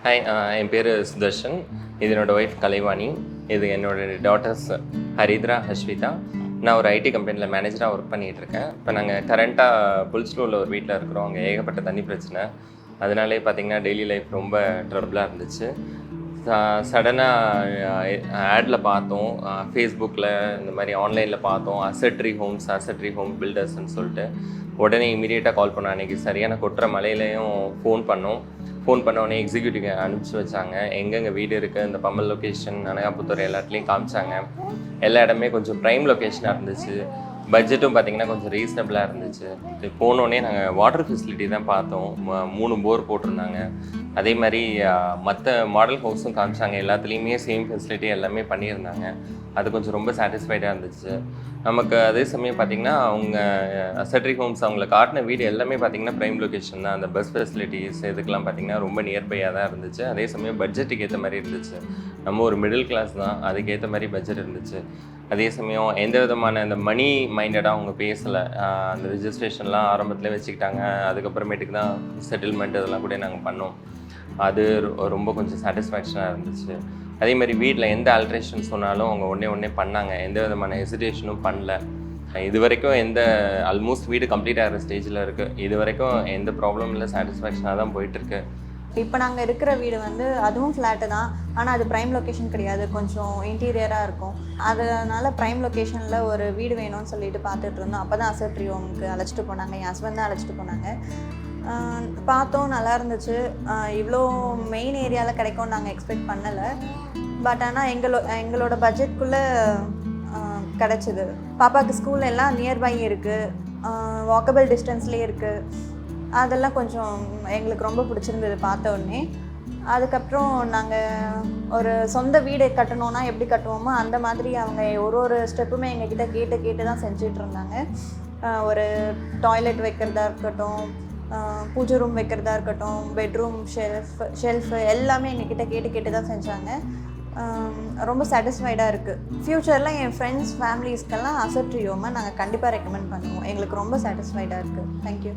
Hi, என் பேர் சுதர்ஷன். இது என்னோடய ஒய்ஃப் கலைவாணி. இது என்னோடய டாட்டர்ஸ் ஹரித்ரா, ஹஷ்விதா. நான் ஒரு ஐடி கம்பெனியில் மேனேஜராக ஒர்க் பண்ணிகிட்ருக்கேன். இப்போ நாங்கள் கரண்ட்டாக புல்ஸ்லூரில் ஒரு வீட்டில் இருக்கிறோம். அங்கே ஏகப்பட்ட தண்ணி பிரச்சனை. அதனாலே பார்த்திங்கன்னா டெய்லி லைஃப் ரொம்ப ட்ரபிளாக இருந்துச்சு. சடனாக ஆடில் பார்த்தோம், ஃபேஸ்புக்கில் இந்த மாதிரி ஆன்லைனில் பார்த்தோம், அசட்ரி ஹோம் பில்டர்ஸ்ன்னு சொல்லிட்டு உடனே இமீடியட்டாக கால் பண்ணோம். அன்றைக்கி சரியான கொட்டுற மலையிலையும் ஃபோன் பண்ணோடனே எக்ஸிக்யூட்டிவ் அனுப்பிச்சி வச்சாங்க. எங்கெங்கே வீடு இருக்குது, இந்த பம்மல் லொக்கேஷன், அனகாபுத்தூர் எல்லாத்துலேயும் காமிச்சாங்க. எல்லா இடமே கொஞ்சம் ப்ரைம் லொக்கேஷனாக இருந்துச்சு. பட்ஜெட்டும் பார்த்திங்கன்னா கொஞ்சம் ரீசனபிளாக இருந்துச்சு. போனோடனே நாங்கள் வாட்டர் ஃபெசிலிட்டி தான் பார்த்தோம். 3 போர் போட்டிருந்தாங்க. அதே மாதிரி மற்ற மாடல் ஹவுஸும் காமிச்சாங்க. எல்லாத்துலேயுமே சேம் ஃபெசிலிட்டி எல்லாமே பண்ணியிருந்தாங்க. அது கொஞ்சம் ரொம்ப சாட்டிஸ்ஃபைடாக இருந்துச்சு நமக்கு. அதே சமயம் பார்த்திங்கன்னா அவங்க அசட்ரி ஹோம்ஸ் அவங்களை காட்டின வீடு எல்லாமே பார்த்திங்கன்னா ப்ரைம் லொக்கேஷன் தான். அந்த பஸ் ஃபெசிலிட்டிஸ் இதுக்கெல்லாம் பார்த்திங்கன்னா ரொம்ப நியர்பையாக தான் இருந்துச்சு. அதே சமயம் பட்ஜெட்டுக்கு ஏற்ற மாதிரி இருந்துச்சு. நம்ம ஒரு மிடில் கிளாஸ் தான், அதுக்கேற்ற மாதிரி பட்ஜெட் இருந்துச்சு. அதே சமயம் எந்த விதமான அந்த மணி மைண்டடாக அவங்க பேசலை. அந்த ரிஜிஸ்ட்ரேஷன்லாம் ஆரம்பத்தில் வச்சுக்கிட்டாங்க. அதுக்கப்புறமேட்டுக்கு தான் செட்டில்மெண்ட் இதெல்லாம் கூட நாங்கள் பண்ணோம். அது ரொம்ப கொஞ்சம் சாட்டிஸ்ஃபேக்ஷனாக இருந்துச்சு. அதே மாதிரி வீட்டில் எந்த ஆல்ட்ரேஷன் சொன்னாலும் அவங்க ஒன்றே பண்ணாங்க. எந்த விதமான ஹெசிடேஷனும் பண்ணல. இது வரைக்கும் ஆல்மோஸ்ட் வீடு கம்ப்ளீட் ஆகிற ஸ்டேஜில் இருக்குது. இது வரைக்கும் எந்த ப்ராப்ளம் இல்லை, சாட்டிஸ்ஃபேக்ஷனாக தான் போயிட்டுருக்கு. இப்போ நாங்கள் இருக்கிற வீடு வந்து அதுவும் ஃப்ளாட்டு தான், ஆனால் அது ப்ரைம் லொக்கேஷன் கிடையாது, கொஞ்சம் இன்டீரியராக இருக்கும். அதனால் ப்ரைம் லொக்கேஷனில் ஒரு வீடு வேணும்னு சொல்லிட்டு பார்த்துட்டு இருந்தோம். அப்போ தான் அசட்ரி ஹோமுக்கு அழைச்சிட்டு போனாங்க. என் ஹஸ்பண்ட் தான் அழைச்சிட்டு போனாங்க. பார்த்தோம், நல்லா இருந்துச்சு. இவ்வளோ மெயின் ஏரியாவில் கிடைக்கும்னு நாங்கள் எக்ஸ்பெக்ட் பண்ணலை. பட் ஆனால் எங்களோட பட்ஜெட்குள்ளே கிடச்சிது. பாப்பாவுக்கு ஸ்கூல் எல்லாம் நியர்பை இருக்குது, வாக்கபிள் டிஸ்டன்ஸ்லேயே இருக்குது. அதெல்லாம் கொஞ்சம் எங்களுக்கு ரொம்ப பிடிச்சிருந்தது பார்த்த உடனே. அதுக்கப்புறம் நாங்கள் ஒரு சொந்த வீடு கட்டணுன்னா எப்படி கட்டுவோமோ அந்த மாதிரி அவங்க ஒரு ஸ்டெப்புமே எங்ககிட்ட கேட்டு தான் செஞ்சுட்டு இருந்தாங்க. ஒரு டாய்லெட் வைக்கிறதா இருக்கட்டும், பூஜை ரூம் வைக்கிறதா இருக்கட்டும், பெட்ரூம் ஷெல்ஃபு எல்லாமே எங்ககிட்ட கேட்டு தான் செஞ்சாங்க. ரொம்ப சாட்டிஸ்ஃபைடாக இருக்குது. ஃப்யூச்சரில் என் ஃப்ரெண்ட்ஸ் ஃபேமிலிஸ்க்கெல்லாம் அசட்ரி ஹோமை நாங்கள் கண்டிப்பாக ரெக்கமெண்ட் பண்ணுவோம். எங்களுக்கு ரொம்ப சாட்டிஸ்ஃபைடாக இருக்குது. தேங்க்யூ.